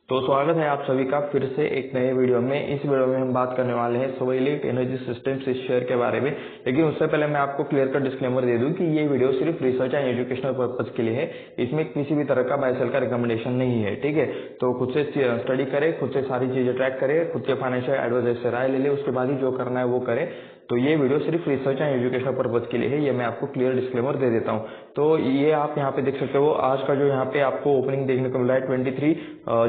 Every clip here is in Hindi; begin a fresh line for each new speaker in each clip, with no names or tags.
तो स्वागत है आप सभी का फिर से एक नए वीडियो में। इस वीडियो में हम बात करने वाले हैं सोइलिट एनर्जी सिस्टम्स इस शेयर के बारे में। लेकिन उससे पहले मैं आपको क्लियर कट डिस्क्लेमर दे दूं कि ये वीडियो सिर्फ रिसर्च एंड एजुकेशनल पर्पज के लिए है। इसमें किसी भी तरह का बाय सेल का रिकमेंडेशन नहीं है, ठीक है। तो खुद से स्टडी करें, खुद से सारी चीजें ट्रैक करें, खुद के फाइनेंशियल एडवाइजर से राय ले ले, उसके बाद ही जो करना है वो करें। तो ये वीडियो सिर्फ रिसर्च एंड एजुकेशनल पर्पज के लिए है, ये मैं आपको क्लियर डिस्क्लेमर दे देता हूँ। तो ये आप यहाँ पे देख सकते हो, आज का जो यहाँ पे आपको ओपनिंग देखने को मिल रहा है 23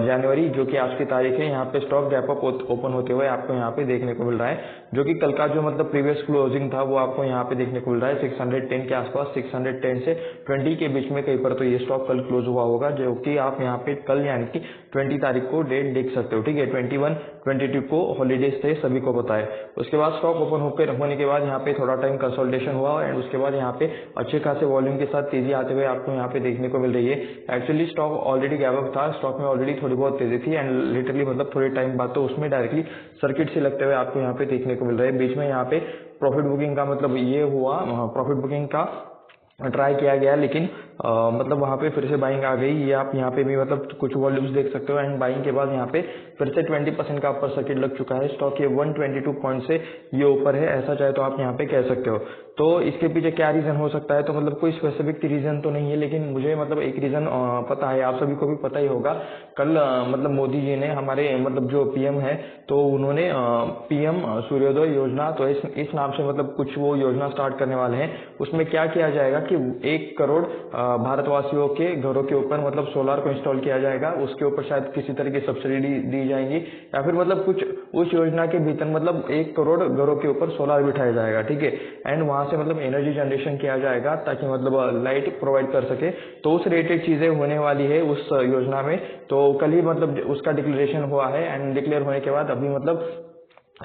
जनवरी, जो कि आज की तारीख है। यहाँ पे स्टॉक गैप अप ओपन होते हुए आपको यहाँ पे देखने को मिल रहा है, जो कि कल का जो मतलब प्रीवियस क्लोजिंग था वो आपको यहाँ पे देखने को मिल रहा है 610 के आसपास, 610 से 20 के बीच में कहीं पर। तो ये स्टॉक कल क्लोज हुआ होगा, जो कि आप यहाँ पे कल यानी कि 20 तारीख को डेट देख सकते हो, ठीक है। 21, 22 को हॉलीडेज थे, सभी को पता है। उसके बाद स्टॉक ओपन होने के बाद यहाँ पे थोड़ा टाइम कंसोलिडेशन हुआ एंड उसके बाद यहाँ पे अच्छे खासे वॉल्यूम के साथ तेजी आते हुए आपको यहाँ पे देखने को मिल रही है। Actually stock already gap up था, स्टॉक में ऑलरेडी थोड़ी बहुत तेजी थी एंड लिटरली मतलब थोड़े टाइम बाद तो उसमें डायरेक्टली सर्किट से लगते हुए आपको यहाँ पे देखने को मिल रहा है। बीच में यहाँ पे प्रॉफिट बुकिंग का मतलब ये हुआ, प्रॉफिट बुकिंग का ट्राई किया गया, लेकिन मतलब वहां पे फिर से बाइंग आ गई। ये आप यहाँ पे भी मतलब कुछ वॉल्यूम्स देख सकते हो एंड बाइंग के बाद यहाँ पे फिर से 20% का अपर सर्किट लग चुका है। स्टॉक ये 122 पॉइंट से ये ऊपर है, ऐसा चाहे तो आप यहाँ पे कह सकते हो। तो इसके पीछे क्या रीजन हो सकता है, तो मतलब कोई स्पेसिफिक रीजन तो नहीं है, लेकिन मुझे मतलब एक रीजन पता है, आप सभी को भी पता ही होगा। कल मतलब मोदी जी ने हमारे मतलब जो पीएम है, तो उन्होंने पीएम सूर्योदय योजना, तो इस नाम से मतलब कुछ वो योजना स्टार्ट करने वाले हैं। उसमें क्या किया जाएगा कि 1 करोड़ भारतवासियों के घरों के ऊपर मतलब सोलार को इंस्टॉल किया जाएगा। उसके ऊपर शायद किसी तरह की सब्सिडी दी जाएगी या फिर मतलब कुछ उस योजना के भीतर मतलब 1 करोड़ घरों के ऊपर सोलार बिठाया जाएगा, ठीक है। एंड वहां से मतलब एनर्जी जनरेशन किया जाएगा ताकि मतलब लाइट प्रोवाइड कर सके। तो उस रिलेटेड चीजें होने वाली है उस योजना में। तो कल ही मतलब उसका डिक्लेरेशन हुआ है एंड डिक्लेयर होने के बाद अभी मतलब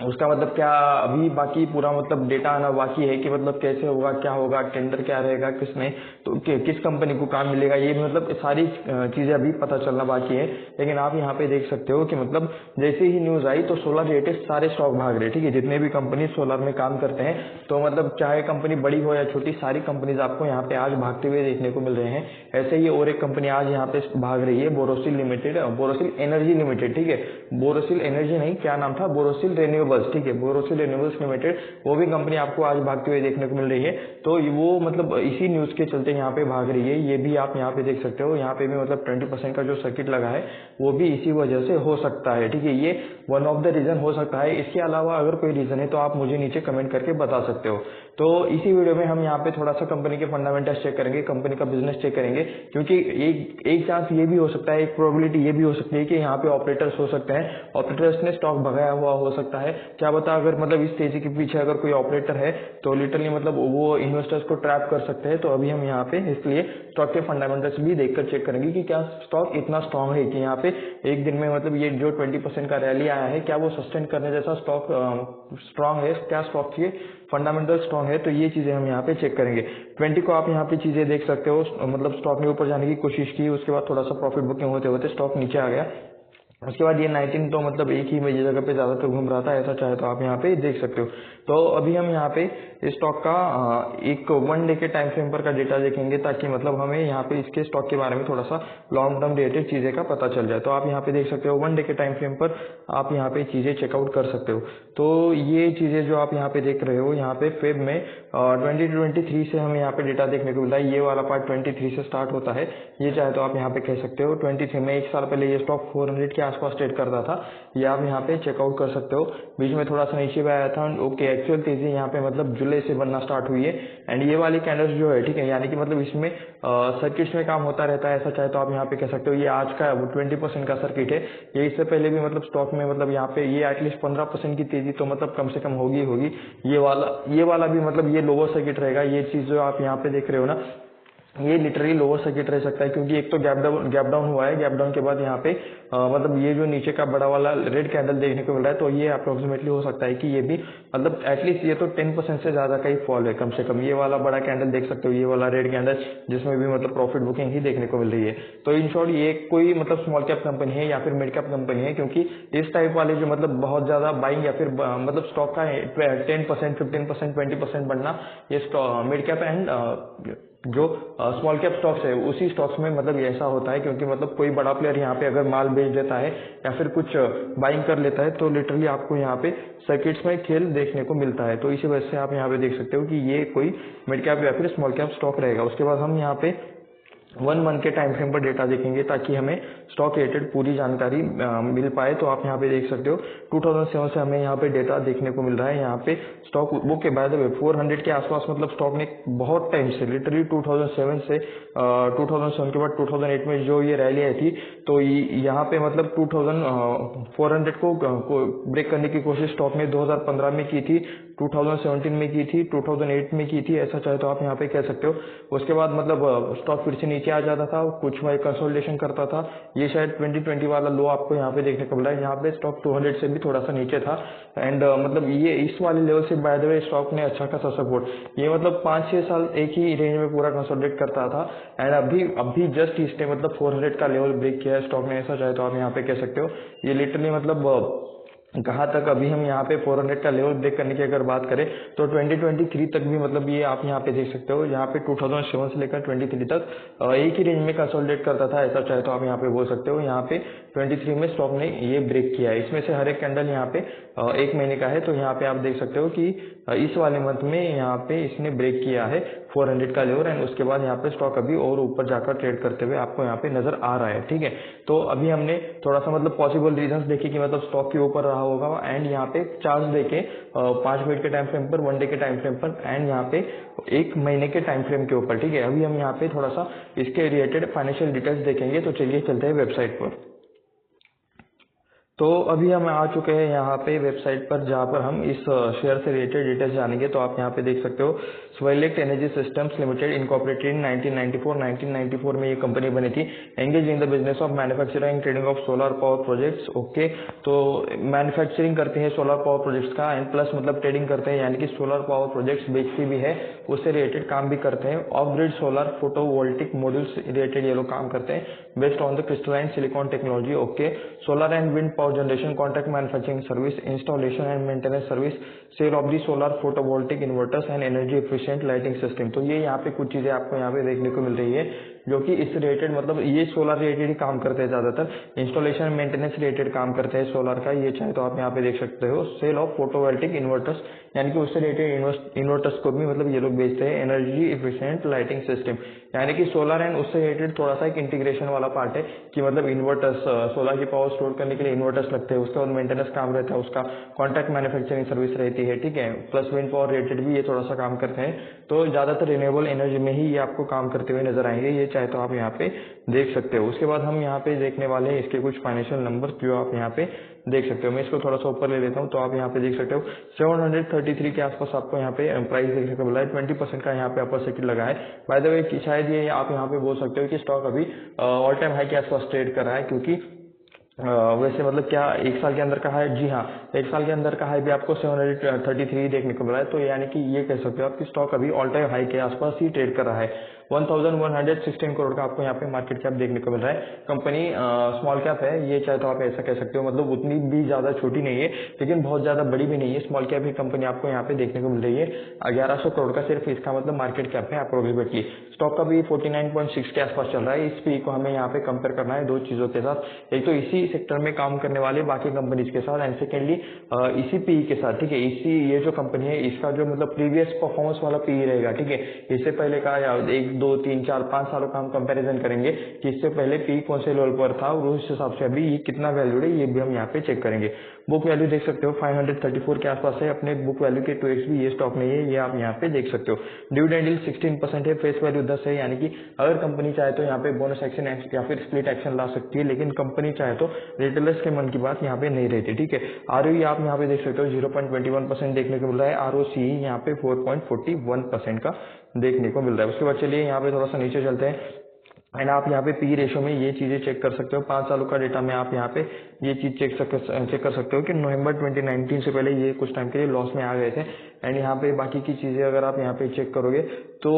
उसका मतलब क्या अभी बाकी पूरा मतलब डेटा आना बाकी है कि मतलब कैसे होगा, क्या होगा, टेंडर क्या रहेगा, किसने तो किस कंपनी को काम मिलेगा, ये मतलब सारी चीजें अभी पता चलना बाकी है। लेकिन आप यहाँ पे देख सकते हो कि मतलब जैसे ही न्यूज आई तो सोलर रिलेटेड सारे स्टॉक भाग रहे, ठीक है। जितने भी कंपनी सोलर में काम करते हैं, तो मतलब चाहे कंपनी बड़ी हो या छोटी, सारी कंपनीज आपको यहाँ पे आज भागते हुए देखने को मिल रहे हैं। ऐसे ही और एक कंपनी आज यहाँ पे भाग रही है, Borosil limited, Borosil energy limited, ठीक है। बोरोसिल एनर्जी नहीं, क्या नाम था, बोरोसिल रिन्यूएबल्स, ठीक है, बोरोसिल रिन्यूएबल्स लिमिटेड, वो भी कंपनी आपको आज भागते हुए देखने को मिल रही है। तो वो मतलब इसी न्यूज के चलते यहाँ पे भाग रही है। ये भी आप यहाँ पे देख सकते हो, यहाँ पे भी मतलब 20% का जो सर्किट लगा है वो भी इसी वजह से हो सकता है, ठीक है। ये वन ऑफ द रीजन हो सकता है। इसके अलावा अगर कोई रीजन है तो आप मुझे नीचे कमेंट करके बता सकते हो। तो इसी वीडियो में हम यहाँ पे थोड़ा सा कंपनी के फंडामेंटल्स चेक करेंगे, कंपनी का बिजनेस चेक करेंगे, क्योंकि एक चांस ये भी हो सकता है, एक प्रोबेबिलिटी ये भी हो सकती है कि यहाँ पे ऑपरेटर्स हो सकते हैं, ऑपरेटर्स ने स्टॉक भगाया हुआ हो सकता है। क्या बता अगर मतलब इस तेजी के पीछे अगर कोई ऑपरेटर है तो लिटरली मतलब वो इन्वेस्टर्स को ट्रैप कर सकते हैं। तो अभी हम यहाँ पे इसलिए स्टॉक के फंडामेंटल्स भी देखकर चेक करेंगे कि क्या स्टॉक इतना स्ट्रांग है कि यहाँ पे एक दिन में मतलब ये जो 20% का रैली आया है, क्या वो सस्टेन करने जैसा स्टॉक स्ट्रांग है, क्या स्टॉक की फंडामेंटल स्ट्रांग है। तो ये चीजें हम यहाँ पे चेक करेंगे। 20 को आप यहाँ पे चीजें देख सकते हो, मतलब स्टॉक ने ऊपर जाने की कोशिश की, उसके बाद थोड़ा सा प्रॉफिट बुकिंग होते होते स्टॉक नीचे आ गया। उसके बाद ये 19 तो मतलब एक ही जगह पे ज्यादातर घूम रहा था, ऐसा चाहे तो आप यहाँ पे देख सकते हो। तो अभी हम यहाँ पे स्टॉक का एक 1 डे के टाइम फ्रेम पर का डेटा देखेंगे, ताकि मतलब हमें यहाँ पे इसके स्टॉक के बारे में थोड़ा सा लॉन्ग टर्म रिलेटेड चीजें का पता चल जाए। तो आप यहाँ पे देख सकते हो 1 डे के टाइम फ्रेम पर आप यहाँ पे चीजें चेकआउट कर सकते हो। तो ये चीजें जो आप यहाँ पे देख रहे हो, यहाँ पे फेब में 2023 से हमें यहाँ पे डेटा देखने को मिलता है। ये वाला पार्ट 23 से स्टार्ट होता है, ये चाहे तो आप यहाँ पे कह सकते हो। 23 में एक साल पहले ये स्टॉक 400 के आसपास ट्रेड करता था, ये आप यहाँ पे चेकआउट कर सकते हो। बीच में थोड़ा सा नीचे भी आया था, ओके। एक्चुअल तेजी यहाँ पे मतलब जुलाई से बनना स्टार्ट हुई है एंड ये वाली कैंडल्स जो है, ठीक है, यानी कि मतलब इसमें सर्किट्स में काम होता रहता है, ऐसा चाहे तो आप यहाँ पे कह सकते हो। ये आज का 20% का सर्किट है, ये इससे पहले भी मतलब स्टॉक में मतलब यहाँ पे ये एटलीस्ट 15% की तेजी तो मतलब कम से कम होगी। ये वाला भी मतलब ये लोअर सर्किट रहेगा। ये चीज जो आप यहाँ पे देख रहे हो ना, ये लिटरली लोअर सर्किट रह सकता है, क्योंकि एक तो गैप डाउन हुआ है, गैप डाउन के बाद यहाँ पे मतलब ये जो नीचे का बड़ा वाला रेड कैंडल देखने को मिल रहा है, तो ये अप्रोक्सीमेटली हो सकता है कि ये भी मतलब एटलीस्ट ये तो 10% से ज्यादा का ही फॉल है कम से कम। ये वाला बड़ा कैंडल देख सकते हो, ये वाला रेड कैंडल, जिसमें भी मतलब प्रॉफिट बुकिंग ही देखने को मिल रही है। तो इन शॉर्ट ये कोई मतलब स्मॉल कैप कंपनी है या फिर मिड कैप कंपनी है, क्योंकि इस टाइप वाले जो मतलब बहुत ज्यादा बाइंग या फिर मतलब स्टॉक का 10%, 15%, 20% बढ़ना, ये मिड कैप एंड जो स्मॉल कैप स्टॉक्स है उसी स्टॉक्स में मतलब ये ऐसा होता है, क्योंकि मतलब कोई बड़ा प्लेयर यहाँ पे अगर माल बेच देता है या फिर कुछ बाइंग कर लेता है तो लिटरली आपको यहाँ पे सर्किट्स में खेल देखने को मिलता है। तो इसी वजह से आप यहाँ पे देख सकते हो कि ये कोई मिड कैप या फिर स्मॉल कैप स्टॉक रहेगा। उसके बाद हम यहाँ पे 1 मंथ के टाइम फ्रेम पर डेटा देखेंगे ताकि हमें स्टॉक रिलेटेड पूरी जानकारी मिल पाए। तो आप यहाँ पे देख सकते हो 2007 से हमें यहाँ पे डेटा देखने को मिल रहा है। यहाँ पे स्टॉक बुक के बाद 400 के आसपास मतलब स्टॉक ने बहुत टाइम से लिटरली 2007 से 2007 के बाद 2008 में जो ये रैली आई थी, तो यहाँ पे मतलब 2400 को ब्रेक करने की कोशिश स्टॉक ने 2015 में की थी, 2017 में की थी, 2008 में की थी, ऐसा चाहे तो आप यहाँ पे कह सकते हो। उसके बाद मतलब स्टॉक फिर से नीचे आ जाता था, कुछ में कंसोलिडेशन करता था। ये शायद 2020 वाला लो आपको यहाँ पे देखने को मिला है। यहाँ पे स्टॉक 200 से भी थोड़ा सा नीचे था एंड मतलब ये इस वाले लेवल से बाय द वे स्टॉक ने अच्छा खासा सपोर्ट, ये मतलब 5-6 साल एक ही रेंज में पूरा कंसोलिडेट करता था एंड अभी जस्ट इसने मतलब 400 का लेवल ब्रेक किया है स्टॉक ने, ऐसा चाहे तो आप यहाँ पे कह सकते हो। ये लिटरली मतलब कहाँ तक अभी हम यहाँ पे 400 का लेवल ब्रेक करने की अगर बात करें तो 2023 तक भी मतलब ये आप यहाँ पे देख सकते हो। यहाँ पे 2007 से लेकर 23 तक एक ही रेंज में कंसोलिडेट करता था, ऐसा चाहे तो आप यहाँ पे बोल सकते हो। यहाँ पे 23 में स्टॉक ने ये ब्रेक किया है। इसमें से हर एक कैंडल यहाँ पे 1 महीने का है, तो यहाँ पे आप देख सकते हो कि इस वाले मंथ में यहाँ पे इसने ब्रेक किया है 400 का लेवल एंड उसके बाद यहाँ पे स्टॉक अभी और ऊपर जाकर ट्रेड करते हुए आपको यहाँ पे नजर आ रहा है। ठीक है, तो अभी हमने थोड़ा सा मतलब पॉसिबल रीजंस देखे कि मतलब स्टॉक के ऊपर रहा होगा एंड यहाँ पे चार्ट देखे 5 मिनट के टाइम फ्रेम पर, 1 डे के टाइम फ्रेम पर एंड यहाँ पे 1 महीने के टाइम फ्रेम के ऊपर। ठीक है, अभी हम यहाँ पे थोड़ा सा इसके रिलेटेड फाइनेंशियल डिटेल्स देखेंगे। तो चलिए चलते हैं वेबसाइट पर। तो अभी हम आ चुके हैं यहाँ पे वेबसाइट पर, जहाँ पर हम इस शेयर से रिलेटेड डिटेल्स जानेंगे। तो आप यहाँ पे देख सकते हो Swelect energy systems limited incorporated in 1994 में ये कंपनी बनी थी। Engage in the business of manufacturing and trading of solar power projects. Okay, तो मैन्युफैक्चरिंग करते हैं सोलर पावर प्रोजेक्ट्स का एंड प्लस मतलब ट्रेडिंग करते हैं, यानी कि सोलर पावर प्रोजेक्ट्स बेचती भी है, उससे रिलेटेड काम भी करते हैं। Off grid solar photovoltaic modules related ये लोग काम करते हैं based on the crystalline silicon technology. Okay, solar and wind power generation, contract manufacturing service, installation and maintenance service, sale of the solar photovoltaic inverters and energy efficient lighting system. तो ये यहाँ पे कुछ चीजें आपको यहाँ पे देखने को मिल रही है जो कि इस रिलेटेड मतलब ये सोलर रिलेटेड ही काम करते हैं ज्यादातर, इंस्टॉलेशन मेंटेनेंस रिलेटेड काम करते हैं सोलर का। ये चाहे तो आप यहाँ पे देख सकते हो सेल ऑफ फोटोवोल्टिक इन्वर्टर्स, यानी कि उससे रिलेटेड इन्वर्टर्स को भी मतलब ये लोग बेचते हैं। एनर्जी एफिशिएंट लाइटिंग सिस्टम, यानी कि सोलर एंड उससे रिलेटेड थोड़ा सा एक इंटीग्रेशन वाला पार्ट है कि मतलब इन्वर्टर्स, सोलर की पावर स्टोर करने के लिए इन्वर्टर्स लगते हैं, उसके बाद मेंटेनेंस काम रहता है, उसका कॉन्ट्रैक्ट मैन्युफैक्चरिंग सर्विस रहती है। ठीक है, प्लस विंड पावर रिलेटेड भी ये थोड़ा सा काम करते हैं। तो ज्यादातर रिन्यूएबल एनर्जी में ही ये आपको काम करते हुए नजर आएंगे, ये चाहे तो आप यहाँ पे देख सकते हो। उसके बाद हम यहाँ पे देखने वाले हैं इसके कुछ फाइनेंशियल नंबर जो आप यहाँ पे देख सकते हो। मैं इसको थोड़ा सा ऊपर ले लेता हूँ, तो आप यहाँ पे देख सकते हो 733 के आसपास आपको यहाँ पे प्राइस देखने को मिला है। 20% का यहाँ पे अपर सर्किट लगा है। बाय द वे शायद ये आप यहाँ पे बोल सकते हो कि स्टॉक अभी ऑल टाइम हाई के आसपास ट्रेड कर रहा है, क्योंकि वैसे मतलब क्या 1 साल के अंदर का हाई, जी हाँ 1 साल के अंदर का हाई भी आपको 733 देखने को मिला है। तो यानी कि ये कह सकते हो आप कि स्टॉक अभी ऑल टाइम हाई के आसपास ही ट्रेड कर रहा है। 1116 करोड़ का आपको यहाँ पे मार्केट कैप देखने को मिल रहा है। कंपनी स्मॉल कैप है, ये चाहे तो आप ऐसा कह सकते हो, मतलब उतनी भी ज्यादा छोटी नहीं है लेकिन बहुत ज्यादा बड़ी भी नहीं है। स्मॉल कैप ही कंपनी आपको यहाँ पे देखने को मिल रही है। 1100 करोड़ का सिर्फ इसका मतलब मार्केट कैप है अप्रोक्सीमेटली। स्टॉक का भी 49.6 के आसपास चल रहा है। इस पी को हमें यहाँ पे कंपेयर करना है 2 चीजों के साथ, एक तो इसी सेक्टर में काम करने वाले बाकी कंपनीज के साथ एंड सेकेंडली इसी पी के साथ। ठीक है, इसी ये जो कंपनी है इसका जो मतलब प्रीवियस परफॉर्मेंस वाला पी रहेगा। ठीक है, इससे पहले का या 1, 2, 3, 4, 5 सालों का हम कंपैरिजन करेंगे कि इससे पहले पी कौन से लेवल पर था और उस हिसाब से अभी ये कितना वैल्यूड है ये भी हम यहाँ पे चेक करेंगे। बुक वैल्यू देख सकते हो 534 के आसपास है, अपने बुक वैल्यू के 2x भी ये स्टॉक नहीं है, ये आप यहाँ पे देख सकते हो। डिविडेंड यील्ड 16% है, फेस वैल्यू 10 है, यानी कि अगर कंपनी चाहे तो यहाँ पे बोनस एक्शन या फिर स्प्लिट एक्शन ला सकती है, लेकिन कंपनी चाहे तो रिटेलर्स के मन की बात यहाँ पे नहीं रहती। ठीक है, ROE आप यहाँ पे देख सकते हो 0.21% देखने को मिल रहा है। ROCE यहाँ पे 4.41% का देखने को मिल रहा है। उसके बाद चलिए यहाँ पे थोड़ा सा नीचे चलते हैं। एंड आप यहाँ पे पी रेशो में ये चीज़ें चेक कर सकते हो। 5 सालों का डेटा में आप यहाँ पे ये चीज़ चेक कर सकते हो कि नवंबर 2019 से पहले ये कुछ टाइम के लिए लॉस में आ गए थे। एंड यहाँ पे बाकी की चीज़ें अगर आप यहाँ पे चेक करोगे तो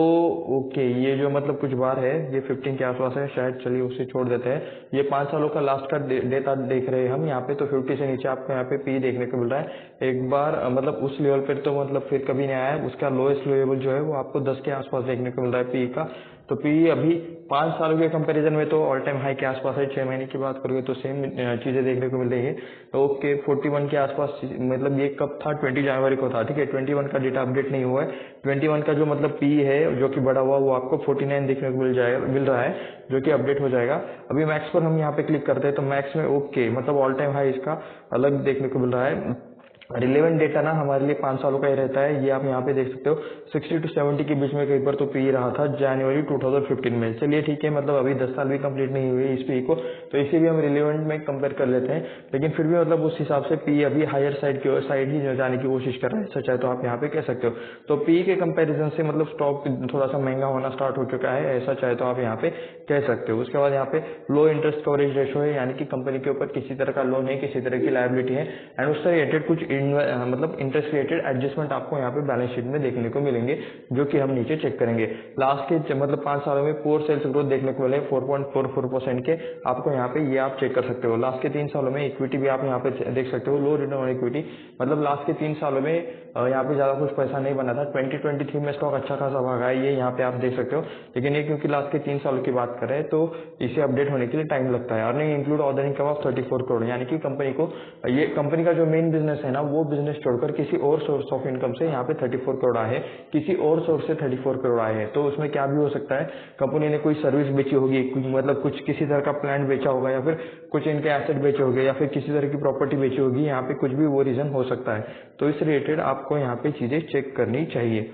ओके, ये जो मतलब कुछ बार है ये 15 के आसपास है शायद, चलिए उसे छोड़ देते हैं। ये 5 सालों का लास्ट का डेटा देख रहे हैं हम यहाँ पे, तो 50 से नीचे आपको यहाँ पे पी देखने को मिल रहा है। एक बार मतलब उस लेवल पर तो मतलब फिर कभी नहीं आया। उसका लोएस्ट लेवल जो है वो आपको 10 के आसपास देखने को मिल रहा है पी का। तो पी अभी 5 सालों के कंपैरिजन में तो ऑल टाइम हाई के आसपास है। 6 महीने की बात करोगे तो सेम चीजें देखने को मिल रही है। ओके, 41 के आसपास, मतलब ये कब था, 20 जनवरी को था, ठीक है। 21 का डेटा अपडेट नहीं हुआ है। 21 का जो मतलब पी है जो कि बढ़ा हुआ, वो आपको 49 देखने को मिल रहा है, जो कि अपडेट हो जाएगा। अभी मैक्स पर हम यहाँ पे क्लिक करते हैं तो मैक्स में ओके, मतलब ऑल टाइम हाई इसका अलग देखने को मिल रहा है। रिलेवेंट डेटा ना हमारे लिए 5 सालों का ही रहता है। ये आप यहाँ पे देख सकते हो 60 to 70 के बीच में कहीं पर तो पी रहा था जनवरी 2015 में। चलिए ठीक है, मतलब अभी 10 साल भी कंप्लीट नहीं हुए इस पी को, तो इसे भी हम रिलेवेंट में कंपेयर कर लेते हैं। लेकिन फिर भी मतलब उस हिसाब से पी अभी हायर साइड ही जाने की कोशिश कर रहा है, सच है तो आप यहाँ पे कह सकते हो। तो पी के कंपेरिजन से मतलब स्टॉक थोड़ा सा महंगा होना स्टार्ट हो चुका है, ऐसा चाहे तो आप यहाँ पे कह सकते हो। उसके बाद यहाँ पे लो इंटरेस्ट कवरेज रेशो है, यानी कि कंपनी के ऊपर किसी तरह का लोन है, किसी तरह की लायबिलिटी है, एंड उससे रिलेटेड कुछ मतलब इंटरेस्ट रिलेटेड एडजस्टमेंट आपको यहाँ पे बैलेंस शीट में देखने को मिलेंगे, जो कि हम नीचे चेक करेंगे। लास्ट के मतलब 5 सालों में कोर सेल्स ग्रोथ देखने को मिले 4.44% के, आपको यहाँ पे ये आप चेक कर सकते हो। लास्ट के 3 सालों में इक्विटी भी आप यहाँ पे देख सकते हो, लो रिटर्न ऑन इक्विटी, मतलब लास्ट के 3 सालों में यहाँ पे ज्यादा कुछ पैसा नहीं बना था। 2023 में स्टॉक अच्छा खासा भागा है, ये यहाँ पे आप देख सकते हो। लेकिन ये क्योंकि लास्ट के 3 सालों की बात कर रहे हैं तो इसे अपडेट होने के लिए टाइम लगता है। Earning include order income of 34 crore, यानी कि कंपनी को ये कंपनी का जो मेन बिजनेस है ना, वो बिजनेस छोड़कर किसी और सोर्स ऑफ इनकम से यहाँ पे 34 करोड़ आए हैं, किसी और सोर्स से 34 करोड़ आए हैं। तो उसमें क्या भी हो सकता है, कंपनी ने कोई सर्विस बेची होगी, मतलब कुछ किसी तरह का प्लांट बेचा होगा, या फिर कुछ इनके एसेट बेचे होंगे, या फिर किसी तरह की प्रॉपर्टी बेची होगी, यहाँ पे कुछ भी वो रीजन हो सकता है। तो इस रिलेटेड आपको यहाँ पे चीजें चेक करनी चाहिए।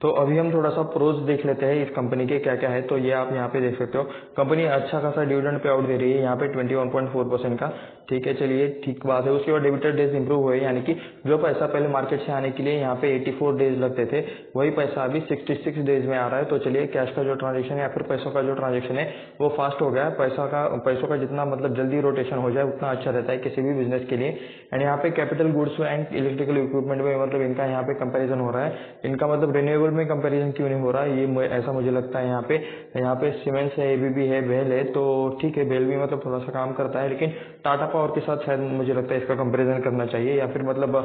तो अभी हम थोड़ा सा प्रोज देख लेते हैं इस कंपनी के क्या क्या है। तो ये आप यहाँ पे देख सकते हो, कंपनी अच्छा खासा डिविडेंड पे आउट दे रही है यहाँ पे 21.4% का, ठीक है। चलिए ठीक बात है। उसके बाद डेबिटर डेज इंप्रूव हुए, यानी कि जो पैसा पहले मार्केट से आने के लिए यहाँ पे 84 डेज लगते थे, वही पैसा अभी 66 डेज में आ रहा है। तो चलिए कैश का जो ट्रांजेक्शन है या फिर पैसों का जो ट्रांजेक्शन है वो फास्ट हो गया है। पैसों का जितना मतलब जल्दी रोटेशन हो जाए उतना अच्छा रहता है किसी भी बिजनेस के लिए। एंड यहाँ पे capital goods and electrical equipment में मतलब इनका यहाँ पे कंपेरिजन हो रहा है। इनका मतलब रिन्यूएबल में कंपैरिजन क्यों नहीं हो रहा है, ये ऐसा मुझे लगता है। यहाँ पे सीमेंस है, एबीबी है, बेल है, तो ठीक है बेल भी मतलब थोड़ा सा काम करता है, लेकिन टाटा पावर के साथ शायद मुझे लगता है इसका कंपैरिजन करना चाहिए, या फिर मतलब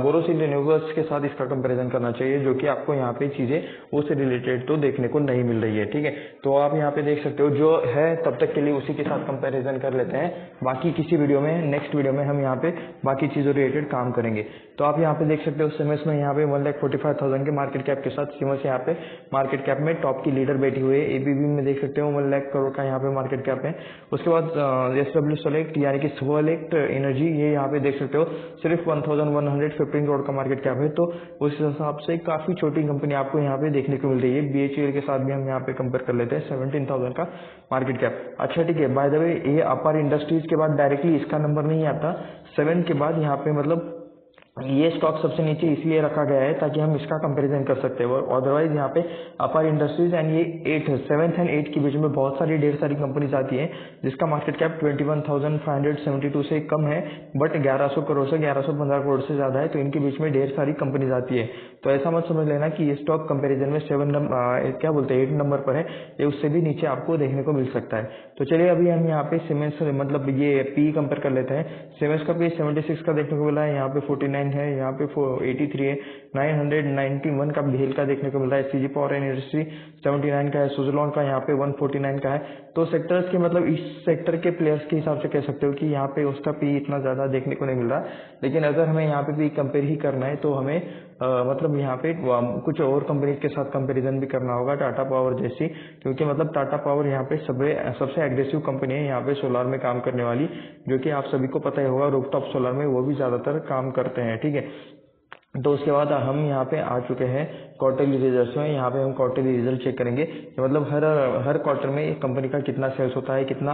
बोरोसिल रिन्यूएबल्स के साथ इसका कंपैरिजन करना चाहिए, जो कि आपको यहाँ पे चीजें उससे रिलेटेड तो देखने को नहीं मिल रही है, ठीक है। तो आप यहाँ पे देख सकते हो जो है, तब तक के लिए उसी के साथ कंपैरिजन कर लेते हैं। बाकी किसी वीडियो में, नेक्स्ट वीडियो में हम यहाँ पे बाकी चीजों रिलेटेड काम करेंगे। तो आप यहाँ पे देख सकते हो सीमेंस में यहाँ पे 1,45,000 के मार्केट कैप के साथ सीमेंस यहाँ पे मार्केट कैप में टॉप की लीडर बैठी हुई है। एबीबी में देख सकते हो 1 लाख करोड़ का यहाँ पे मार्केट कैप है। उसके बाद एसडब्ल्यू सेलेक्ट यानी कि सोलेक्ट एनर्जी, ये यहाँ पे देख सकते हो सिर्फ 1,115 करोड़ का मार्केट कैप है। तो उस हिसाब से काफी छोटी कंपनी आपको यहाँ पे देखने को मिल रही है। बीएचईएल के साथ भी हम यहाँ पे कंपेयर कर लेते हैं, 17,000 का मार्केट कैप। अच्छा ठीक है, बाय द वे ये अपार इंडस्ट्रीज के बाद डायरेक्टली इसका नंबर नहीं आता, 7 के बाद यहाँ पे मतलब ये स्टॉक सबसे नीचे इसलिए रखा गया है ताकि हम इसका कंपैरिजन कर सकते हैं। अदरवाइज यहाँ पे अपार इंडस्ट्रीज एंड ये 7th एंड 8 के बीच में बहुत सारी ढेर सारी कंपनीज आती हैं जिसका मार्केट कैप 21,572 से कम है, बट 1100 करोड़ से 1115 करोड़ से ज्यादा है। तो इनके बीच में ढेर सारी कंपनीज आती है। तो ऐसा मत समझ लेना कि ये स्टॉक कंपेरिजन में 8 नंबर पर है, ये उससे भी नीचे आपको देखने को मिल सकता है। तो चलिए अभी हम यहाँ पे सीमेंस मतलब ये पी कंपेयर कर लेते हैं। सीमेंस का पी 76 का देखने को मिला है, यहाँ पे 49 है, यहाँ पे 83 है, 991 का भेल का देखने को मिल रहा है। सीजी पावर एंड इंडस्ट्री 79 का है, सुजलॉन का यहाँ पे 149 का है। तो सेक्टर्स के मतलब इस सेक्टर के प्लेयर्स के हिसाब से कह सकते हो कि यहाँ पे उसका पी इतना ज्यादा देखने को नहीं मिल रहा। लेकिन अगर हमें यहाँ पे भी कंपेयर ही करना है तो हमें मतलब यहाँ पे कुछ और कंपनी के साथ कंपैरिजन भी करना होगा, टाटा पावर जैसी, क्योंकि मतलब टाटा पावर यहाँ पे सबसे एग्रेसिव कंपनी है यहाँ पे सोलार में काम करने वाली, जो कि आप सभी को पता ही होगा। रूफटॉप सोलर में वो भी ज्यादातर काम करते हैं, ठीक है। तो उसके बाद हम यहाँ पे आ चुके हैं क्वार्टरली रिजल्ट में। यहाँ पे हम क्वार्टरली रिजल्ट चेक करेंगे कि मतलब हर क्वार्टर में कंपनी का कितना सेल्स होता है, कितना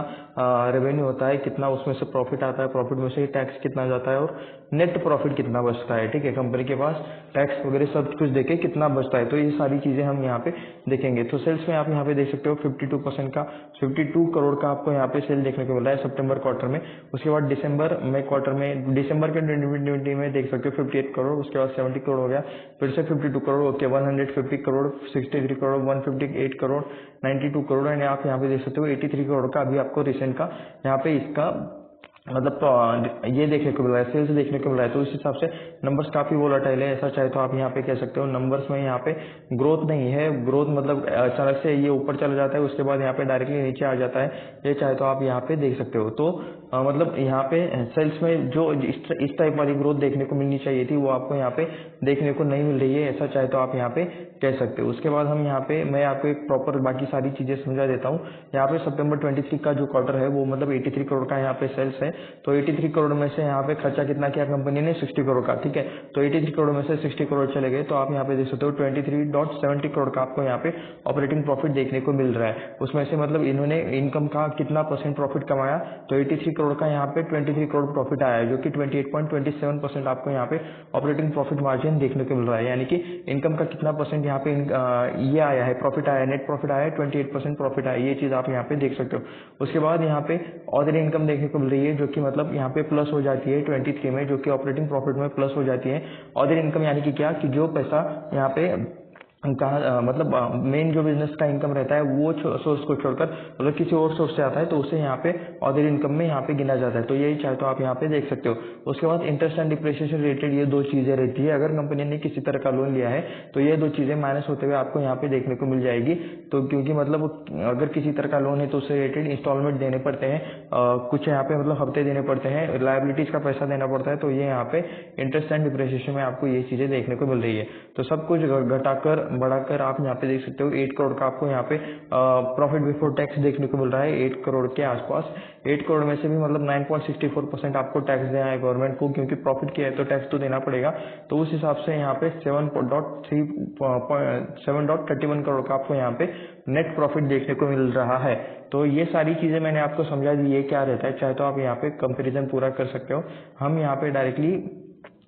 रेवेन्यू होता है, कितना उसमें से प्रॉफिट आता है, प्रॉफिट में से टैक्स कितना जाता है और नेट प्रॉफिट कितना बचता है। ठीक है, कंपनी के पास टैक्स वगैरह सब कुछ देके कितना बचता है, तो ये सारी चीजें हम यहाँ पे देखेंगे। तो सेल्स में आप यहाँ पे देख सकते हो 52% का 52 करोड़ का आपको यहाँ पे सेल देखने को मिल रहा है सितंबर क्वार्टर में। उसके बाद दिसंबर में क्वार्टर में दिसंबर के 2020 में देख सकते हो 58 करोड़, उसके बाद 70 करोड़ हो गया, फिर से 52 करोड़, ओके 150 करोड़, 63 करोड़, 158 करोड़, 92 करोड़ एंड आप यहाँ पे देख सकते हो 83 करोड़ का अभी आपको रिसेंट का यहाँ पे इसका मतलब ये देखने को मिल रहा है, सेल्स देखने को मिल रहा है। तो इस हिसाब से नंबर्स काफी वोलेटाइल है, ऐसा चाहे तो आप यहाँ पे कह सकते हो। नंबर्स में यहाँ पे ग्रोथ नहीं है, ग्रोथ मतलब अचानक से ये ऊपर चला जाता है, उसके बाद यहाँ पे डायरेक्टली नीचे आ जाता है, ये चाहे तो आप यहाँ पे देख सकते हो। तो मतलब यहाँ पे सेल्स में जो इस टाइप वाली ग्रोथ देखने को मिलनी चाहिए थी वो आपको यहाँ पे देखने को नहीं मिल रही है, ऐसा चाहे तो आप यहाँ पे कह सकते हो। उसके बाद हम यहाँ पे मैं आपको एक प्रॉपर बाकी सारी चीजें समझा देता हूँ। यहाँ पे सितंबर 23 का जो क्वार्टर है वो मतलब 83 करोड़ का यहाँ पे सेल्स है। तो 83 करोड़ में से यहाँ पे खर्चा कितना किया कंपनी ने, 60 करोड़ का। ठीक है, तो 83 करोड़ में से 60 करोड़ चले गए, तो आप यहाँ पे देख सकते हो 23.70 करोड़ का आपको यहाँ पे ऑपरेटिंग प्रॉफिट देखने को मिल रहा है। उसमें से मतलब इन्होंने इनकम का कितना परसेंट प्रॉफिट कमाया, तो 83 करोड़ का यहाँ पे 23 करोड़ प्रॉफिट आया है, जो कि 28.27% आपको यहाँ पे ऑपरेटिंग प्रॉफिट मार्जिन देखने को मिल रहा है। यानी कि इनकम का कितना परसेंट यहाँ पे ये आया है, प्रॉफिट आया है, नेट प्रॉफिट आया है, 28% प्रॉफिट आया है, ये चीज आप यहाँ पे देख सकते हो। उसके बाद यहाँ पे अदर इनकम देखने को मिल रही है, जो कि मतलब यहाँ पे प्लस हो जाती है 23 में, जो कि ऑपरेटिंग प्रॉफिट में प्लस हो जाती है। अदर इनकम यानी कि क्या कि जो पैसा यहाँ पे कहा मतलब मेन जो बिजनेस का इनकम रहता है वो सोर्स को छोड़कर मतलब किसी और सोर्स से आता है, तो उसे यहाँ पे अदर इनकम में यहाँ पे गिना जाता है। तो यही चाहे तो आप यहाँ पे देख सकते हो। उसके बाद इंटरेस्ट एंड डिप्रिसिएशन रिलेटेड ये दो चीजें रहती है। अगर कंपनी ने किसी तरह का लोन लिया है तो ये दो चीजें माइनस होते हुए आपको यहाँ पे देखने को मिल जाएगी। तो क्योंकि मतलब अगर किसी तरह का लोन है तो उससे रिलेटेड इंस्टॉलमेंट देने पड़ते हैं, कुछ यहाँ पे मतलब हफ्ते देने पड़ते हैं, लायबिलिटीज का पैसा देना पड़ता है। तो ये यहाँ पे इंटरेस्ट एंड डिप्रिसिएशन में आपको ये चीजें देखने को मिल रही है। तो सब कुछ घटाकर बढ़ाकर आप यहाँ पे देख सकते हो 8 करोड़ का आपको यहाँ पे प्रॉफिट बिफोर टैक्स देखने को मिल रहा है, 8 करोड़ के आसपास। 8 करोड़ में से भी मतलब 9.64% आपको टैक्स देना है गवर्नमेंट को, क्योंकि प्रॉफिट किया है तो टैक्स तो देना पड़ेगा। तो उस हिसाब से यहाँ पे 7.31 करोड़ का आपको यहाँ पे नेट प्रॉफिट देखने को मिल रहा है। तो ये सारी चीजें मैंने आपको समझा दी, ये क्या रहता है, चाहे तो आप यहाँ पे कंपेरिजन पूरा कर सकते हो। हम यहाँ पे डायरेक्टली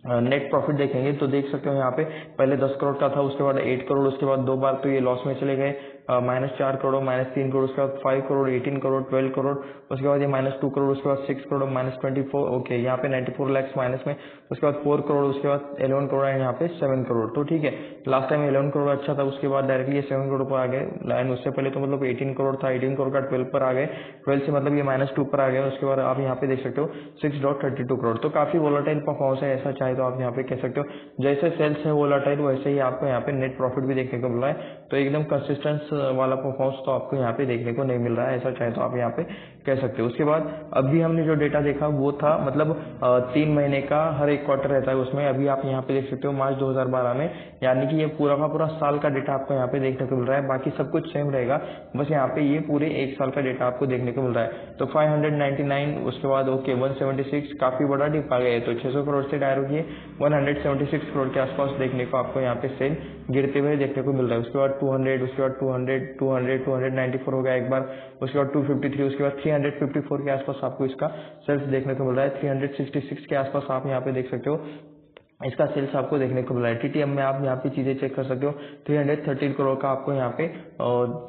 नेट प्रॉफिट देखेंगे तो देख सकते हो यहाँ पे पहले 10 करोड़ का था, उसके बाद 8 करोड़, उसके बाद दो बार तो ये लॉस में चले गए, -4 करोड़, -3 करोड़, उसके बाद 5 करोड़, 18 करोड़, 12 करोड़, उसके बाद ये -2 करोड़, उसके बाद 6 करोड़, -24, ओके यहाँ पे 94 लाख माइनस में, उसके बाद 4 करोड़, उसके बाद 11 करोड़ एंड यहाँ पे 7 करोड़। तो ठीक है, लास्ट टाइम 11 करोड़ अच्छा था, उसके बाद डायरेक्टली ये 7 करोड़ पर आ गए। लाइन उससे पहले तो मतलब 18 करोड़ था, 18 करोड़ का 12 पर आ गए, 12 से मतलब ये -2 पर आ गए। उसके बाद आप यहाँ पे देख सकते हो 6.32 करोड़। तो काफी वोलेटाइल परफॉर्मेंस है, ऐसा चाहे तो आप यहाँ पे कह सकते हो। जैसे सेल्स है वोलेटाइल, वैसे ही आपको यहाँ पे नेट प्रॉफिट भी देखने को मिल रहा है। तो एकदम कंसिस्टेंस वाला परफॉर्मेंस तो आपको यहाँ पे देखने को नहीं मिल रहा है, ऐसा चाहे तो आप यहाँ पे कह सकते हो। उसके बाद अभी हमने जो डेटा देखा वो था मतलब 3 महीने का हर एक क्वार्टर रहता है उसमें। अभी आप यहाँ पे देख सकते हो मार्च 2012 में, यानी कि ये पूरा का पूरा साल का डेटा आपको यहाँ पे देखने को मिल रहा है। बाकी सब कुछ सेम रहेगा, बस यहाँ पे ये पूरे एक साल का डेटा आपको देखने को मिल रहा है। तो 599, उसके बाद ओके 176, काफी बड़ा डिप आ गया है। तो 600 करोड़ से डायरेक्ट ये 176 करोड़ के आसपास देखने को आपको यहाँ पे सेल गिरते हुए देखने को मिल रहा है। उसके बाद 200, उसके बाद 200, 200, 294 हो गया एक बार, उसके बाद 253, उसके बाद 354 के आसपास आपको इसका सेल्स देखने को मिल रहा है। 366 के आसपास आप यहाँ पे देख सकते हो इसका सेल्स आपको देखने को मिल रहा है। टीटीएम में आप यहाँ पे चीजें चेक कर सकते हो, 313 करोड़ का आपको यहाँ पे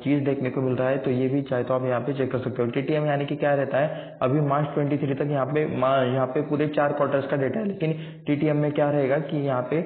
चीज देखने को मिल रहा है। तो ये भी चाहे तो आप यहाँ पे चेक कर सकते हो। टीटीएम यानी कि क्या रहता है, अभी मार्च 23 तक यहाँ पे पूरे 4 क्वार्टर्स का डेटा है, लेकिन टीटीएम में क्या रहेगा कि यहाँ पे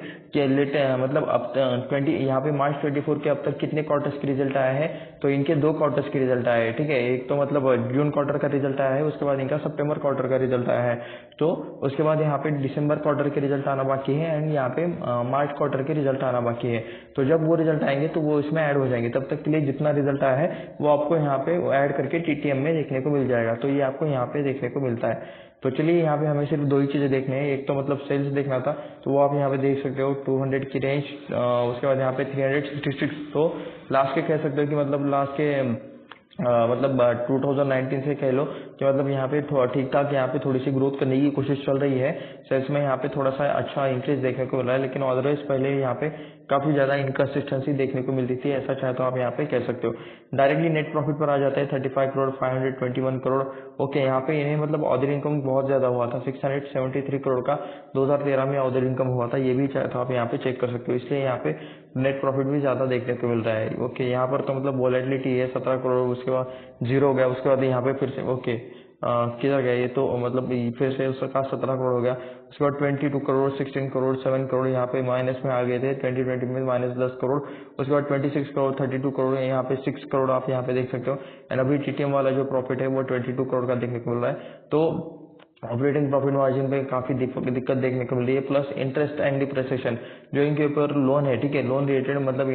मतलब अब 20 यहाँ पे मार्च 24 के अब तक कितने क्वार्टर्स के रिजल्ट आया है, तो इनके 2 क्वार्टर्स के रिजल्ट आए हैं। ठीक है, एक तो मतलब जून क्वार्टर का रिजल्ट आया है, उसके बाद इनका सितंबर क्वार्टर का रिजल्ट आया है। तो उसके बाद यहाँ पे दिसंबर क्वार्टर के रिजल्ट आना बाकी है एंड यहाँ पे मार्च क्वार्टर के रिजल्ट आना बाकी है। तो जब वो रिजल्ट आएंगे तो वो इसमें ऐड हो जाएंगे, तब तक के लिए जितना रिजल्ट आया है वो आपको यहाँ पे ऐड करके टीटीएम में देखने को मिल जाएगा। तो ये आपको यहाँ पे देखने को मिलता है। तो चलिए यहाँ पे हमें सिर्फ 2 ही चीजें देखने हैं, एक तो मतलब सेल्स देखना था, तो वो आप यहाँ पे देख सकते हो 200 की रेंज, उसके बाद यहाँ पे 366। तो लास्ट के कह सकते हो कि मतलब लास्ट के मतलब 2019 से कह लो कि मतलब यहाँ पे ठीक ठाक यहाँ पे थोड़ी सी ग्रोथ करने की कोशिश चल रही है। सेल्स में यहाँ पे थोड़ा सा अच्छा इंक्रीज देखने को मिल रहा है, लेकिन अदरवाइज पहले यहाँ पे काफी ज्यादा इनकंसिस्टेंसी देखने को मिलती थी, ऐसा चाहे तो आप यहाँ पे कह सकते हो। डायरेक्टली नेट प्रॉफिट पर आ जाता है 35 करोड़ 521 करोड़। ओके, यहाँ पे इन्हें मतलब अदर इनकम बहुत ज्यादा हुआ था, 673 करोड़ का 2013 में अदर इनकम हुआ था, ये भी चाहे तो आप यहाँ पे चेक कर सकते हो, इसलिए यहाँ पे नेट प्रॉफिट भी ज्यादा देखने को मिल रहा है। ओके, यहाँ पर तो मतलब वॉलेटिलिटी है 17 करोड़, उसके बाद जीरो हो गया, उसके बाद यहाँ पे फिर से ओके किधर गया ये, तो मतलब फिर से उसका 17 करोड़ हो गया, उसके बाद 22 करोड़ 16 करोड़ 7 करोड़ यहाँ पे माइनस में आ गए थे 2020 में, माइनस 10 करोड़, उसके बाद 26 करोड़ 32 करोड़, यहाँ पे 6 करोड़ आप यहाँ पे देख सकते हो। एंड अभी टीटीएम वाला जो प्रॉफिट है वो 22 करोड़ का देखने को मिल रहा है। तो ऑपरेटिंग प्रॉफिट मार्जिन पे काफी दिक्कत देखने को मिल रही है, प्लस इंटरेस्ट एंड डिप्रेसिएशन जो इनके ऊपर लोन है, ठीक है, लोन रिलेटेड मतलब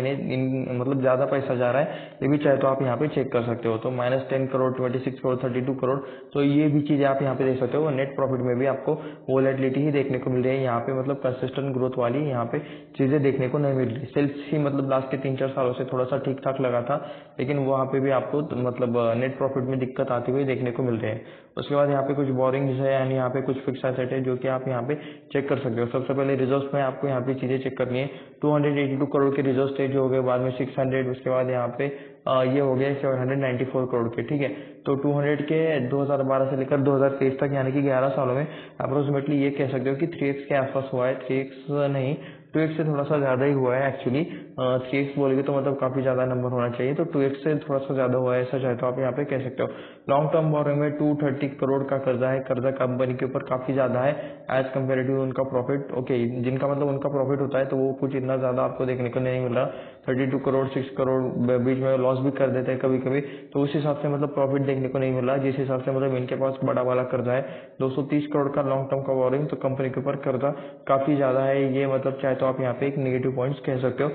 मतलब ज्यादा पैसा जा रहा है, ये भी चाहे तो आप यहाँ पे चेक कर सकते हो। तो -10 करोड़ 26 करोड़ 32 करोड़, तो ये भी चीजें आप यहाँ पे देख सकते हो। नेट प्रॉफिट में भी आपको वोलेटिलिटी ही देखने को मिल रही है, यहाँ पे मतलब कंसिस्टेंट ग्रोथ वाली यहाँ पे चीजें देखने को नहीं मिल रही। सेल्स ही मतलब लास्ट के 3-4 सालों से थोड़ा सा ठीक ठाक लगा था, लेकिन वहाँ पे भी आपको मतलब नेट प्रॉफिट में दिक्कत आती हुई देखने को मिल रहे हैं। उसके बाद यहाँ पे कुछ बोरिंग्स है, यानी यहाँ पे कुछ फिक्स एसेट है जो कि आप यहाँ पे चेक कर सकते हो। सबसे पहले रिजर्व्स में आपको यहाँ पे चीजें चेक करनी है। 282 करोड़ के रिजर्व थे जो हो गए, बाद में 600, उसके बाद यहाँ पे ये हो गया 794 करोड़ के, ठीक है। तो 200 के 2012 से लेकर 2023 तक यानी कि 11 सालों में अप्रोक्सीमेटली ये कह सकते हो कि 3x के आसपास हुआ है, 3x नहीं 2x से थोड़ा सा ज्यादा ही हुआ है एक्चुअली। 3x बोलोगे तो मतलब काफी ज्यादा नंबर होना चाहिए, तो 2x से थोड़ा सा ज्यादा हुआ है, ऐसा चाहे तो आप यहाँ पे कह सकते हो। लॉन्ग टर्म बोरोइंग में 230 करोड़ का कर्जा है, कर्जा कंपनी के ऊपर काफी ज्यादा है एज कम्पेरेटिव उनका प्रॉफिट। ओके, जिनका मतलब उनका प्रॉफिट होता है तो वो कुछ इतना ज्यादा आपको देखने को नहीं मिल रहा। 32 करोड़ 6 करोड़ बीच में लॉस भी कर देते हैं कभी कभी, तो उस हिसाब से मतलब प्रॉफिट देखने को नहीं मिल रहा, जिस हिसाब से मतलब इनके पास बड़ा वाला कर्जा है 230 करोड़ का लॉन्ग टर्म का बोरोइंग, तो कंपनी के ऊपर कर्जा काफी ज्यादा है, ये मतलब चाहे तो आप यहाँ पे एक नेगेटिव पॉइंट्स कह सकते हो।